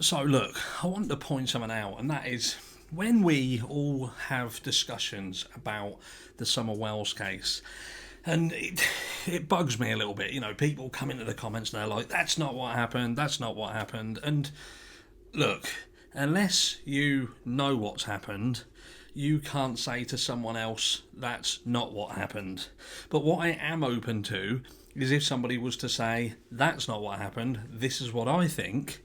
So, look, I want to point something out, and that is when we all have discussions about the Summer Wells case, and it bugs me a little bit. People come into the comments and they're like, that's not what happened, that's not what happened. And look, unless you know what's happened, you can't say to someone else that's not what happened. But what I am open to is if somebody was to say, that's not what happened, this is what I think,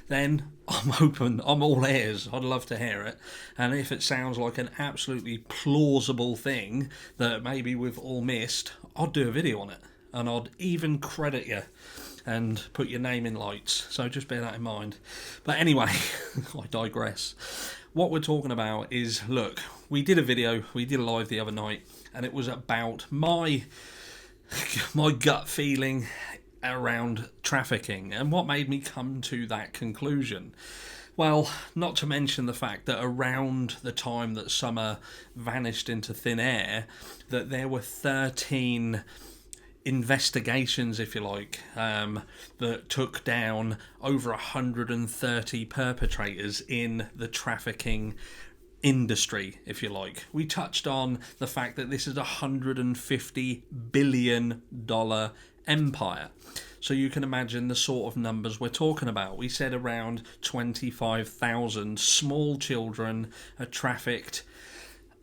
then I'm open, I'm all ears, I'd love to hear it. And if it sounds like an absolutely plausible thing that maybe we've all missed, I'd do a video on it. And I'd even credit you and put your name in lights. So just bear that in mind. But anyway, I digress. What we're talking about is, look, we did a live the other night, and it was about my gut feeling around trafficking and what made me come to that conclusion. Well, not to mention the fact that around the time that Summer vanished into thin air, that there were 13 investigations, if you like, that took down over 130 perpetrators in the trafficking industry, if you like. We touched on the fact that this is a $150 billion empire. So you can imagine the sort of numbers we're talking about. We said around 25,000 small children are trafficked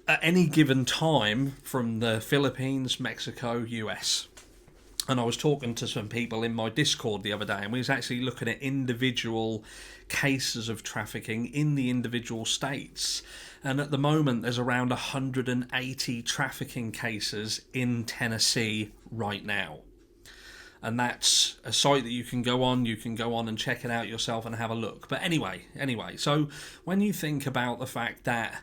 at any given time from the Philippines, Mexico, US. And I was talking to some people in my Discord the other day, and we was actually looking at individual cases of trafficking in the individual states. And at the moment, there's around 180 trafficking cases in Tennessee right now. And that's a site that you can go on and check it out yourself and have a look. But anyway, so when you think about the fact that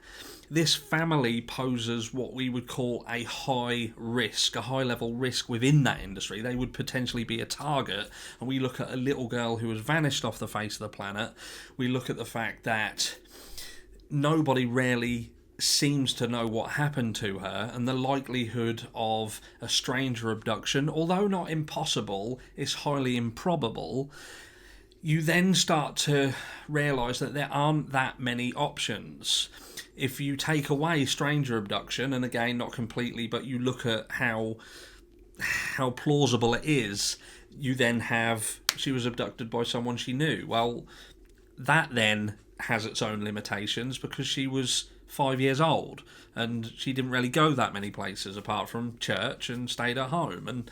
this family poses what we would call a high level risk within that industry, they would potentially be a target. And we look at a little girl who has vanished off the face of the planet. We look at the fact that nobody really seems to know what happened to her, and the likelihood of a stranger abduction, although not impossible, is highly improbable. You then start to realise that there aren't that many options. If you take away stranger abduction, and again not completely, but you look at how plausible it is, you then have she was abducted by someone she knew. Well, that then has its own limitations because she was 5 years old and she didn't really go that many places apart from church and stayed at home and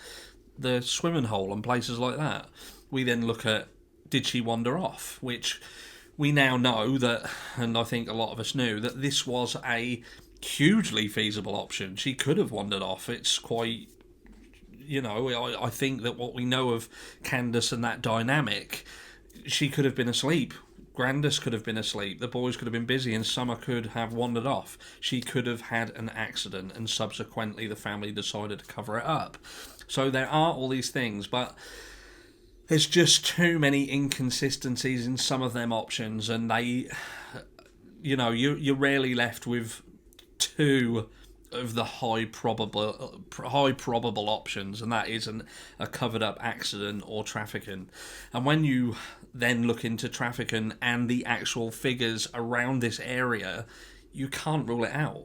the swimming hole and places like that. We then look at, did she wander off, which we now know that, and I think a lot of us knew, that this was a hugely feasible option. She could have wandered off. It's quite, I think that what we know of Candace and that dynamic, she could have been asleep. Grandis could have been asleep, the boys could have been busy, and Summer could have wandered off. She could have had an accident, and subsequently the family decided to cover it up. So there are all these things, but there's just too many inconsistencies in some of them options, and you're rarely left with two of the high probable options, and that isn't a covered up accident or trafficking. And when you then look into trafficking and the actual figures around this area, you can't rule it out.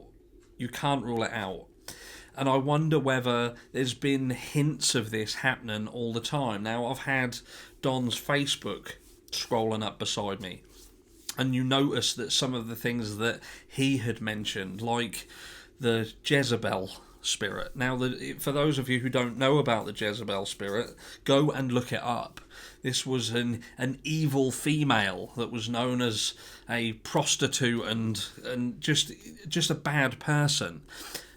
And I wonder whether there's been hints of this happening all the time. Now, I've had Don's Facebook scrolling up beside me, and you notice that some of the things that he had mentioned, like the Jezebel spirit. Now, for those of you who don't know about the Jezebel spirit, go and look it up. This was an evil female that was known as a prostitute and just a bad person.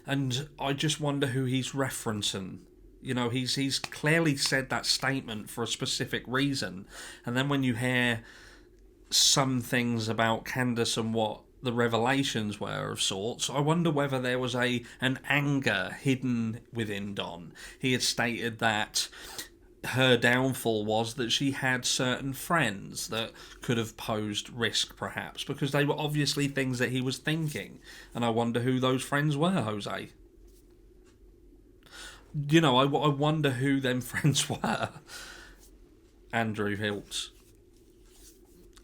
And I just wonder who he's referencing. He's clearly said that statement for a specific reason. And then when you hear some things about Candace and what the revelations were of sorts, I wonder whether there was an anger hidden within Don. He had stated that her downfall was that she had certain friends that could have posed risk, perhaps, because they were obviously things that he was thinking. And I wonder who those friends were, Jose. I wonder who them friends were. Andrew Hiltz.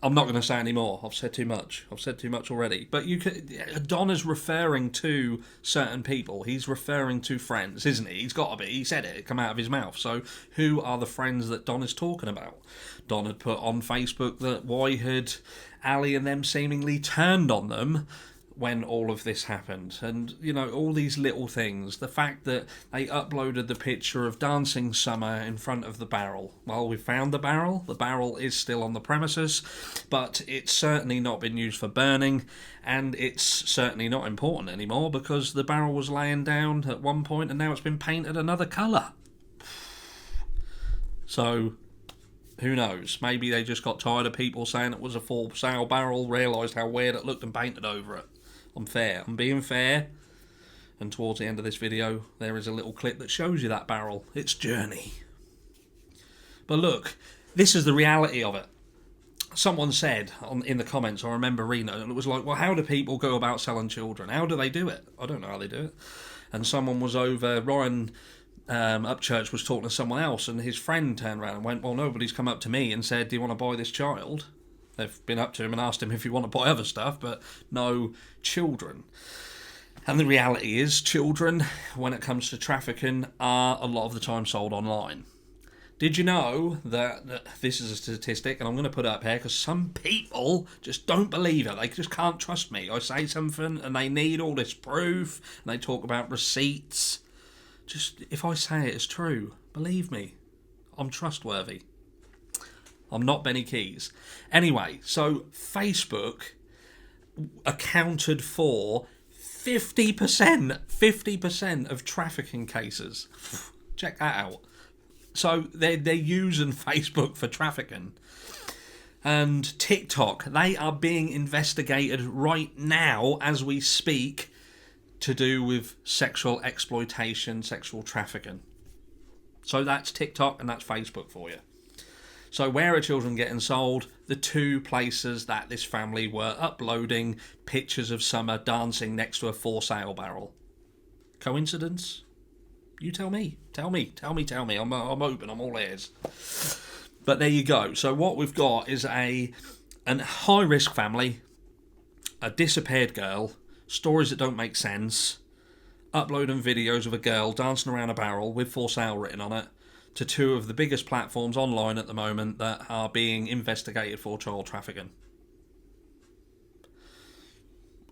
I'm not going to say any more. I've said too much. I've said too much already. But Don is referring to certain people. He's referring to friends, isn't he? He's got to be. He said it. It come out of his mouth. So who are the friends that Don is talking about? Don had put on Facebook that why had Ali and them seemingly turned on them when all of this happened. And, all these little things. The fact that they uploaded the picture of Dancing Summer in front of the barrel. Well, we found the barrel. The barrel is still on the premises, but it's certainly not been used for burning, and it's certainly not important anymore because the barrel was laying down at one point and now it's been painted another colour. So, who knows? Maybe they just got tired of people saying it was a for sale barrel, realised how weird it looked and painted over it. I'm being fair. And towards the end of this video, there is a little clip that shows you that barrel. Its journey. But look, this is the reality of it. Someone said in the comments, I remember reading it, and it was like, well, how do people go about selling children? How do they do it? I don't know how they do it. And someone was over, Ryan Upchurch was talking to someone else, and his friend turned around and went, well, nobody's come up to me and said, do you want to buy this child? They've been up to him and asked him if he want to buy other stuff, but no children. And the reality is, children, when it comes to trafficking, are a lot of the time sold online. Did you know that this is a statistic, and I'm going to put it up here because some people just don't believe it. They just can't trust me. I say something and they need all this proof, and they talk about receipts. Just, if I say it is true, believe me, I'm trustworthy. I'm not Benny Keys. Anyway, so Facebook accounted for 50% of trafficking cases. Check that out. So they're using Facebook for trafficking. And TikTok, they are being investigated right now as we speak to do with sexual exploitation, sexual trafficking. So that's TikTok and that's Facebook for you. So where are children getting sold? The two places that this family were uploading pictures of Summer dancing next to a for sale barrel. Coincidence? You tell me. Tell me. I'm open. I'm all ears. But there you go. So what we've got is a high-risk family, a disappeared girl, stories that don't make sense, uploading videos of a girl dancing around a barrel with for sale written on it, to two of the biggest platforms online at the moment that are being investigated for child trafficking.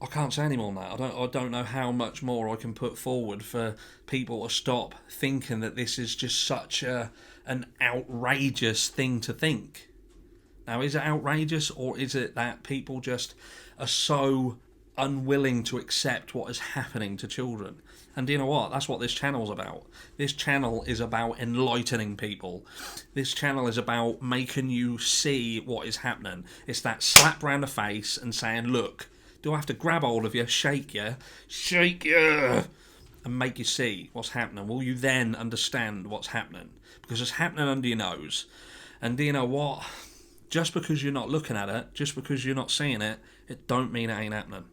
I can't say any more than that. I don't know how much more I can put forward for people to stop thinking that this is just such an outrageous thing to think. Now, is it outrageous, or is it that people just are so unwilling to accept what is happening to children? And you know what? That's what this channel's about. This channel is about enlightening people. This channel is about making you see what is happening. It's that slap round the face and saying, look, do I have to grab hold of you, shake you, and make you see what's happening? Will you then understand what's happening? Because it's happening under your nose. And do you know what? Just because you're not looking at it, just because you're not seeing it, it don't mean it ain't happening.